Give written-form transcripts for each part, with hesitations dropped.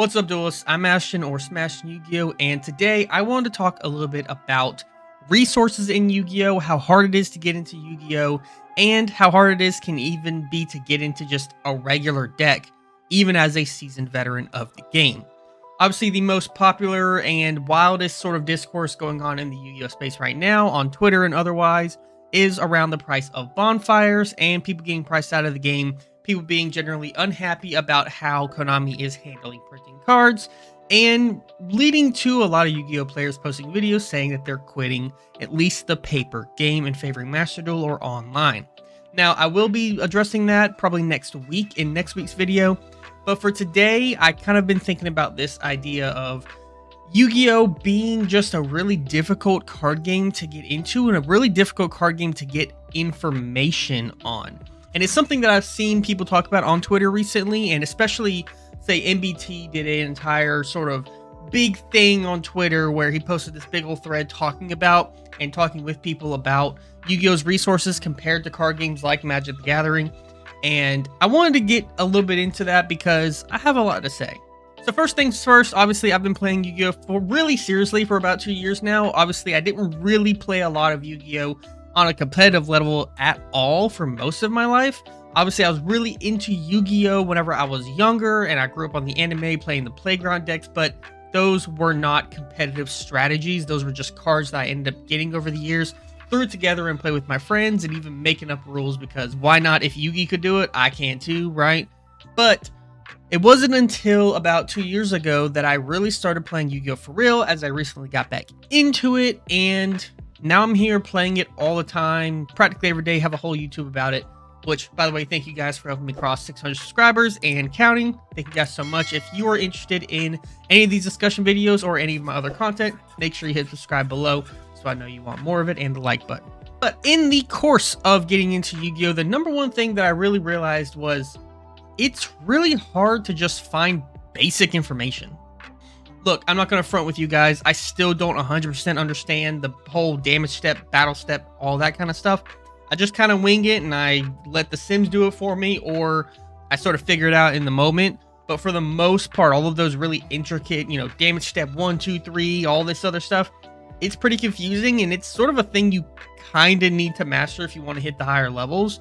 What's up, duelists? I'm Smashton or SmashtonYGO, and today I wanted to talk a little bit about resources in Yu-Gi-Oh, how hard it is to get into Yu-Gi-Oh, and how hard it is can even be to get into just a regular deck, even as a seasoned veteran of the game. Obviously, the most popular and wildest sort of discourse going on in the Yu-Gi-Oh space right now, on Twitter and otherwise, is around the price of bonfires and people getting priced out of the game, people being generally unhappy about how Konami is handling printing cards, and leading to a lot of Yu-Gi-Oh players posting videos saying that they're quitting at least the paper game and favoring Master Duel or online. Now, I will be addressing that probably next week in next week's video, but for today, I kind of been thinking about this idea of Yu-Gi-Oh being just a really difficult card game to get into and a really difficult card game to get information on. And it's something that I've seen people talk about on Twitter recently, and especially, say, MBT did an entire sort of big thing on Twitter where he posted this big old thread talking with people about Yu-Gi-Oh's resources compared to card games like Magic the Gathering. And I wanted to get a little bit into that because I have a lot to say. So first things first, obviously I've been playing Yu-Gi-Oh for really seriously for about 2 years now. Obviously I didn't really play a lot of Yu-Gi-Oh on a competitive level at all for most of my life. Obviously I was really into Yu-Gi-Oh whenever I was younger and I grew up on the anime playing the playground decks, but those were not competitive strategies. Those were just cards that I ended up getting over the years, threw it together and play with my friends and even making up rules because why not? If Yugi could do it, I can too, right? But it wasn't until about 2 years ago that I really started playing Yu-Gi-Oh for real, as I recently got back into it, and now I'm here playing it all the time, practically every day, have a whole YouTube about it, which, by the way, thank you guys for helping me cross 600 subscribers and counting. Thank you guys so much. If you are interested in any of these discussion videos or any of my other content, make sure you hit subscribe below so I know you want more of it, and the like button. But in the course of getting into Yu-Gi-Oh, the number one thing that I really realized was it's really hard to just find basic information. Look, I'm not going to front with you guys. I still don't 100% understand the whole damage step, battle step, all that kind of stuff. I just kind of wing it and I let the Sims do it for me, or I sort of figure it out in the moment. But for the most part, all of those really intricate, damage step 1, 2, 3, all this other stuff, it's pretty confusing, and it's sort of a thing you kind of need to master if you want to hit the higher levels.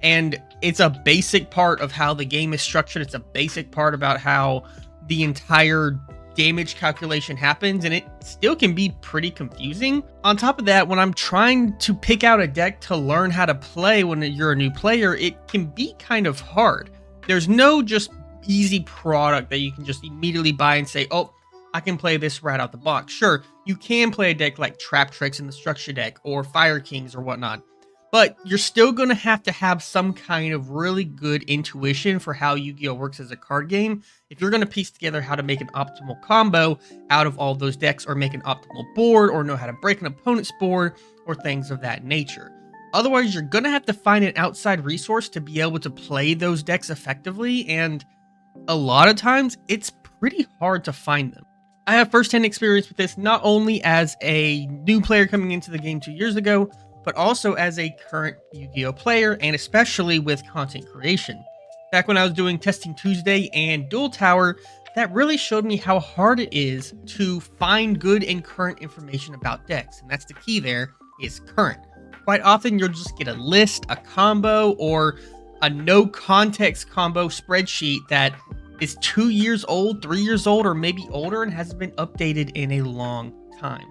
And it's a basic part of how the game is structured. It's a basic part about how the entire damage calculation happens, and it still can be pretty confusing. On top of that, when I'm trying to pick out a deck to learn how to play when you're a new player, it can be kind of hard. There's no just easy product that you can just immediately buy and say, oh, I can play this right out the box. Sure, you can play a deck like Trap Tricks in the Structure deck or Fire Kings or whatnot, but you're still going to have some kind of really good intuition for how Yu-Gi-Oh works as a card game if you're going to piece together how to make an optimal combo out of all those decks, or make an optimal board, or know how to break an opponent's board, or things of that nature. Otherwise, you're going to have to find an outside resource to be able to play those decks effectively, and a lot of times it's pretty hard to find them. I have firsthand experience with this, not only as a new player coming into the game 2 years ago, but also as a current Yu-Gi-Oh player, and especially with content creation. Back when I was doing Testing Tuesday and Duel Tower, that really showed me how hard it is to find good and current information about decks, and that's the key there, is current. Quite often you'll just get a list, a combo, or a no context combo spreadsheet that is 2 years old, 3 years old, or maybe older, and hasn't been updated in a long time.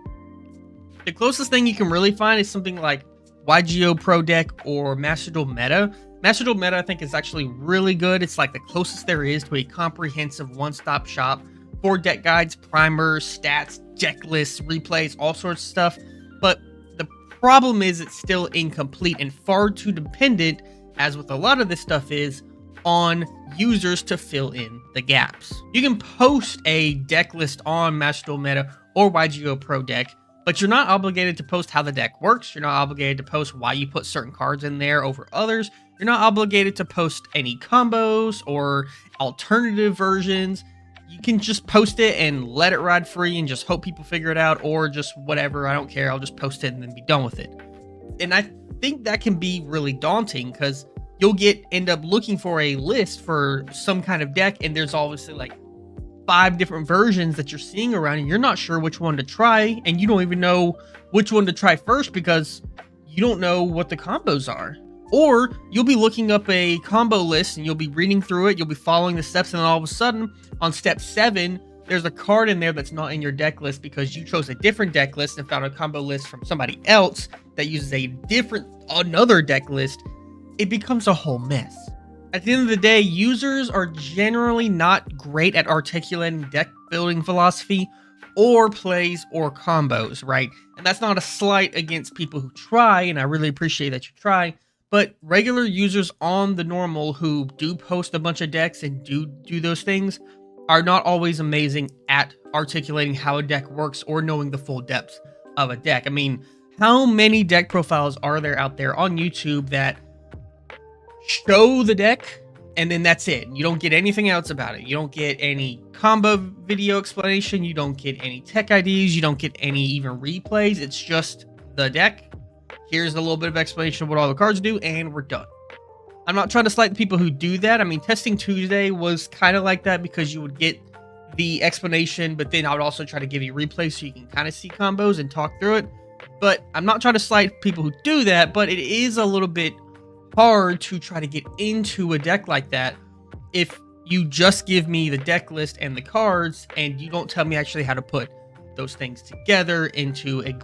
The closest thing you can really find is something like YGO Pro Deck or Master Duel Meta. Master Duel Meta, I think, is actually really good. It's like the closest there is to a comprehensive one-stop shop for deck guides, primers, stats, deck lists, replays, all sorts of stuff. But the problem is it's still incomplete and far too dependent, as with a lot of this stuff is, on users to fill in the gaps. You can post a deck list on Master Duel Meta or YGO Pro Deck, but you're not obligated to post how the deck works. You're not obligated to post why you put certain cards in there over others. You're not obligated to post any combos or alternative versions. You can just post it and let it ride free and just hope people figure it out, or just whatever, I don't care, I'll just post it and then be done with it. And I think that can be really daunting because you'll end up looking for a list for some kind of deck, and there's obviously like 5 different versions that you're seeing around, and you're not sure which one to try, and you don't even know which one to try first because you don't know what the combos are. Or you'll be looking up a combo list and you'll be reading through it, you'll be following the steps, and then all of a sudden on step 7 there's a card in there that's not in your deck list because you chose a different deck list and found a combo list from somebody else that uses another deck list. It becomes a whole mess. At the end of the day, users are generally not great at articulating deck building philosophy or plays or combos, right? And that's not a slight against people who try, and I really appreciate that you try, but regular users on the normal who do post a bunch of decks and do those things are not always amazing at articulating how a deck works or knowing the full depths of a deck. I mean, how many deck profiles are there out there on YouTube that show the deck and then that's it? You don't get anything else about it. You don't get any combo video explanation. You don't get any tech IDs. You don't get any even replays. It's just the deck. Here's a little bit of explanation of what all the cards do, and we're done. I'm not trying to slight the people who do that. I mean, Testing Tuesday was kind of like that because you would get the explanation, but then I would also try to give you replays so you can kind of see combos and talk through it. But I'm not trying to slight people who do that, but it is a little bit hard to try to get into a deck like that if you just give me the deck list and the cards and you don't tell me actually how to put those things together into a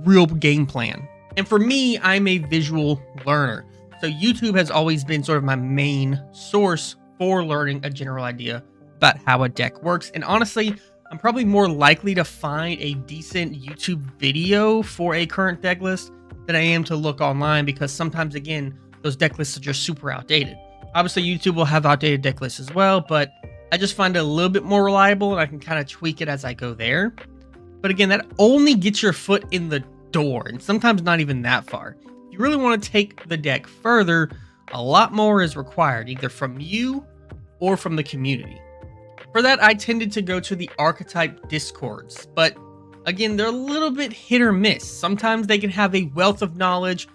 real game plan. And for me, I'm a visual learner. So YouTube has always been sort of my main source for learning a general idea about how a deck works. And honestly, I'm probably more likely to find a decent YouTube video for a current deck list than I am to look online, because sometimes, again, those deck lists are just super outdated. Obviously, YouTube will have outdated deck lists as well, but I just find it a little bit more reliable and I can kind of tweak it as I go there. But again, that only gets your foot in the door, and sometimes not even that far. If you really want to take the deck further, a lot more is required, either from you or from the community. For that, I tended to go to the archetype discords, but again, they're a little bit hit or miss. Sometimes they can have a wealth of knowledge,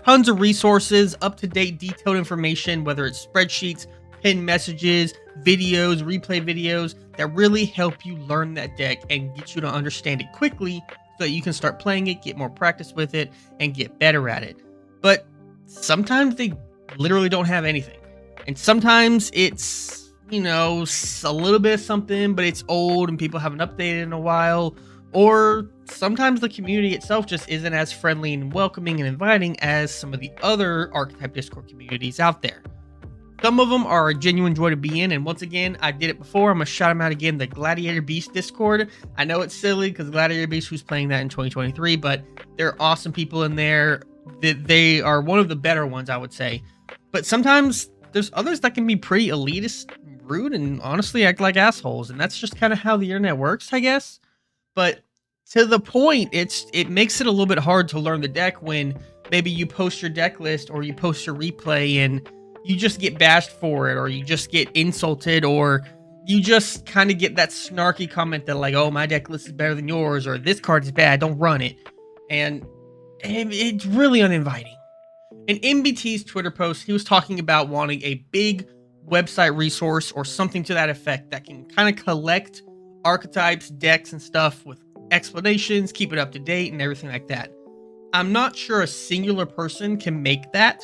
tons of resources, up-to-date detailed information, whether it's spreadsheets, pinned messages, videos, replay videos, that really help you learn that deck and get you to understand it quickly so that you can start playing it, get more practice with it, and get better at it. But sometimes they literally don't have anything. And sometimes it's, you know, a little bit of something, but it's old and people haven't updated in a while. Or sometimes the community itself just isn't as friendly and welcoming and inviting as some of the other archetype Discord communities out there. Some of them are a genuine joy to be in, and once again, I did it before, I'm going to shout them out again, the Gladiator Beast Discord. I know it's silly because Gladiator Beast was playing that in 2023, but they're awesome people in there. They are one of the better ones, I would say. But sometimes there's others that can be pretty elitist, rude, and honestly act like assholes, and that's just kind of how the internet works, I guess. But to the point, it makes it a little bit hard to learn the deck when maybe you post your deck list or you post your replay and you just get bashed for it, or you just get insulted, or you just kind of get that snarky comment that like, oh, my deck list is better than yours, or this card is bad, don't run it. And it's really uninviting. In MBT's Twitter post, he was talking about wanting a big website resource or something to that effect that can kind of collect archetypes, decks, and stuff with explanations, keep it up to date, and everything like that. I'm not sure a singular person can make that.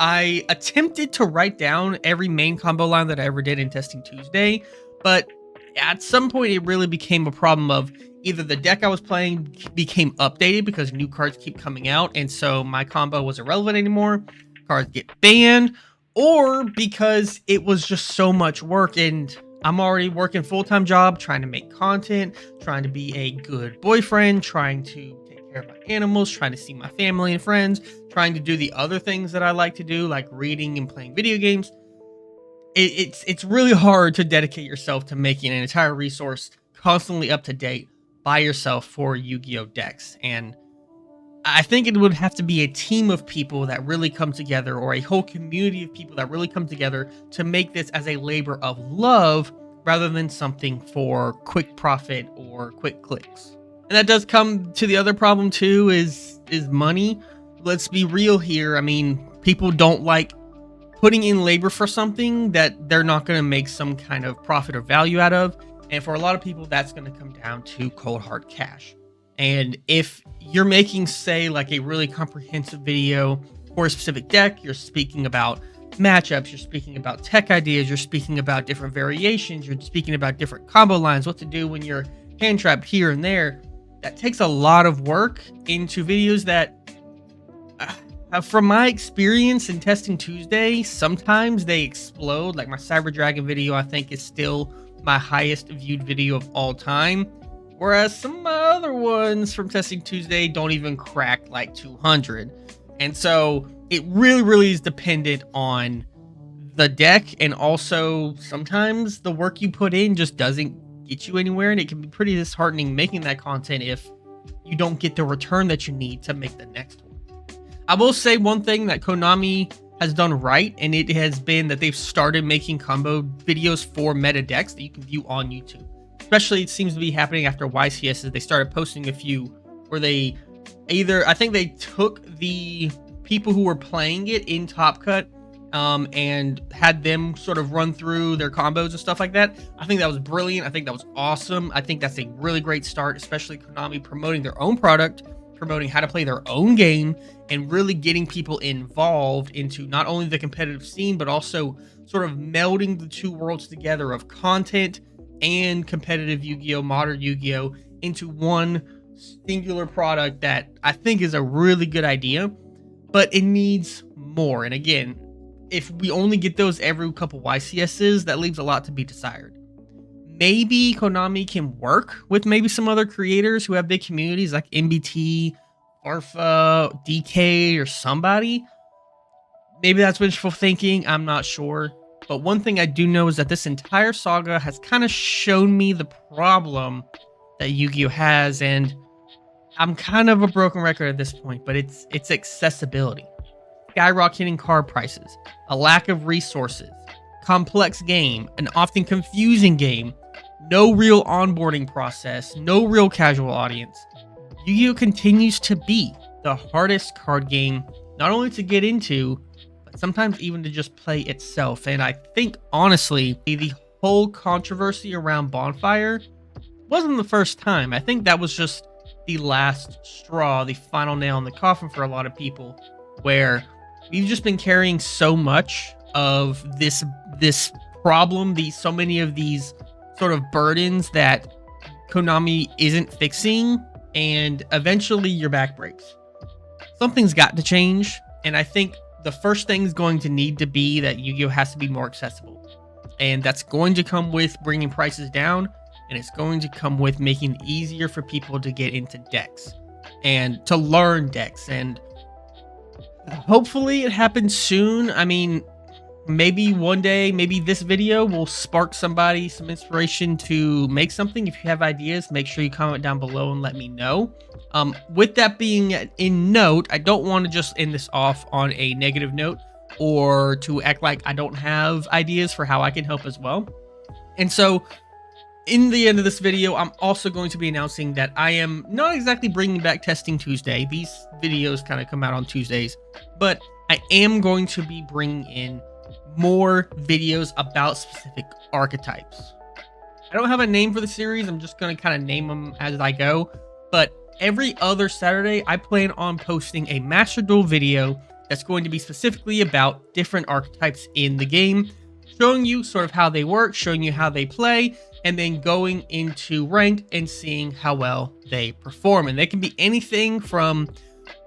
I attempted to write down every main combo line that I ever did in Testing Tuesday, but at some point it really became a problem of either the deck I was playing became updated because new cards keep coming out, and so my combo was irrelevant anymore, cards get banned, or because it was just so much work and I'm already working full-time job, trying to make content, trying to be a good boyfriend, trying to take care of my animals, trying to see my family and friends, trying to do the other things that I like to do, like reading and playing video games. It's really hard to dedicate yourself to making an entire resource constantly up to date by yourself for Yu-Gi-Oh decks. And I think it would have to be a team of people that really come together, or a whole community of people that really come together to make this as a labor of love rather than something for quick profit or quick clicks. And that does come to the other problem too, is money. Let's be real here. I mean, people don't like putting in labor for something that they're not going to make some kind of profit or value out of. And for a lot of people, that's going to come down to cold hard cash. And if you're making, say, like a really comprehensive video for a specific deck, you're speaking about matchups, you're speaking about tech ideas, you're speaking about different variations, you're speaking about different combo lines, what to do when you're hand trapped here and there, that takes a lot of work into videos that, from my experience in testing Tuesday, sometimes they explode. Like my Cyber Dragon video, I think, is still my highest viewed video of all time. Whereas some other ones from testing Tuesday don't even crack like 200. And so it really is dependent on the deck. And also sometimes the work you put in just doesn't get you anywhere. And it can be pretty disheartening making that content if you don't get the return that you need to make the next one. I will say one thing that Konami has done right, and it has been that they've started making combo videos for meta decks that you can view on YouTube. Especially, it seems to be happening after YCS. They started posting a few where they I think they took the people who were playing it in Top Cut and had them sort of run through their combos and stuff like that. I think that was brilliant. I think that was awesome. I think that's a really great start, especially Konami promoting their own product, promoting how to play their own game, and really getting people involved into not only the competitive scene, but also sort of melding the two worlds together of content and competitive Yu-Gi-Oh, modern Yu-Gi-Oh, into one singular product that I think is a really good idea, but it needs more. And again, if we only get those every couple YCSs, that leaves a lot to be desired. Maybe Konami can work with maybe some other creators who have big communities like MBT, Arfa, DK, or somebody. Maybe that's wishful thinking, I'm not sure. But one thing I do know is that this entire saga has kind of shown me the problem that Yu-Gi-Oh has, and I'm kind of a broken record at this point, but it's accessibility. Skyrocketing card prices, a lack of resources, complex game, an often confusing game, no real onboarding process, no real casual audience. Yu-Gi-Oh continues to be the hardest card game, not only to get into, but sometimes even to just play itself. And I think, honestly, the whole controversy around Bonfire wasn't the first time. I think that was just the last straw, the final nail in the coffin for a lot of people, where we've just been carrying so much of this problem, so many of these sort of burdens that Konami isn't fixing, and eventually your back breaks. Something's got to change, and I think the first thing is going to need to be that Yu-Gi-Oh has to be more accessible. And that's going to come with bringing prices down, and it's going to come with making it easier for people to get into decks and to learn decks. And hopefully it happens soon. I mean, maybe one day, maybe this video will spark somebody some inspiration to make something. If you have ideas, make sure you comment down below and let me know. With that being in note, I don't want to just end this off on a negative note or to act like I don't have ideas for how I can help as well. And so in the end of this video, I'm also going to be announcing that I am not exactly bringing back Testing Tuesday. These videos kind of come out on Tuesdays, but I am going to be bringing in more videos about specific archetypes. I don't have a name for the series. I'm just going to kind of name them as I go. But every other Saturday, I plan on posting a Master Duel video that's going to be specifically about different archetypes in the game, showing you sort of how they work, showing you how they play, and then going into ranked and seeing how well they perform. And they can be anything from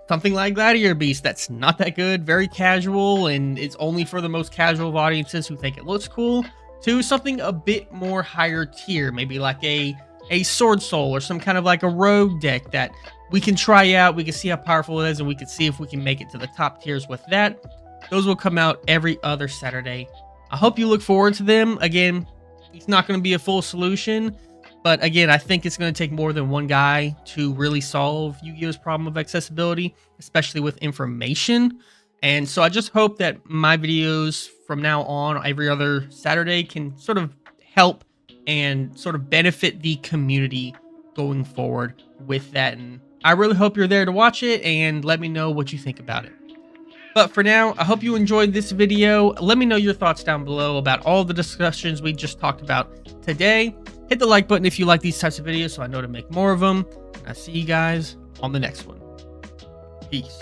something like Gladiator Beast that's not that good, very casual, and it's only for the most casual of audiences who think it looks cool, to something a bit more higher tier, maybe like a Sword Soul or some kind of like a rogue deck that we can try out, we can see how powerful it is, and we can see if we can make it to the top tiers with that. Those will come out every other Saturday. I hope you look forward to them. Again, it's not going to be a full solution, but again, I think it's going to take more than one guy to really solve Yu-Gi-Oh's problem of accessibility, especially with information. And so I just hope that my videos from now on, every other Saturday, can sort of help and sort of benefit the community going forward with that. And I really hope you're there to watch it and let me know what you think about it. But for now, I hope you enjoyed this video. Let me know your thoughts down below about all the discussions we just talked about today. Hit the like button if you like these types of videos so I know to make more of them. And I'll see you guys on the next one. Peace.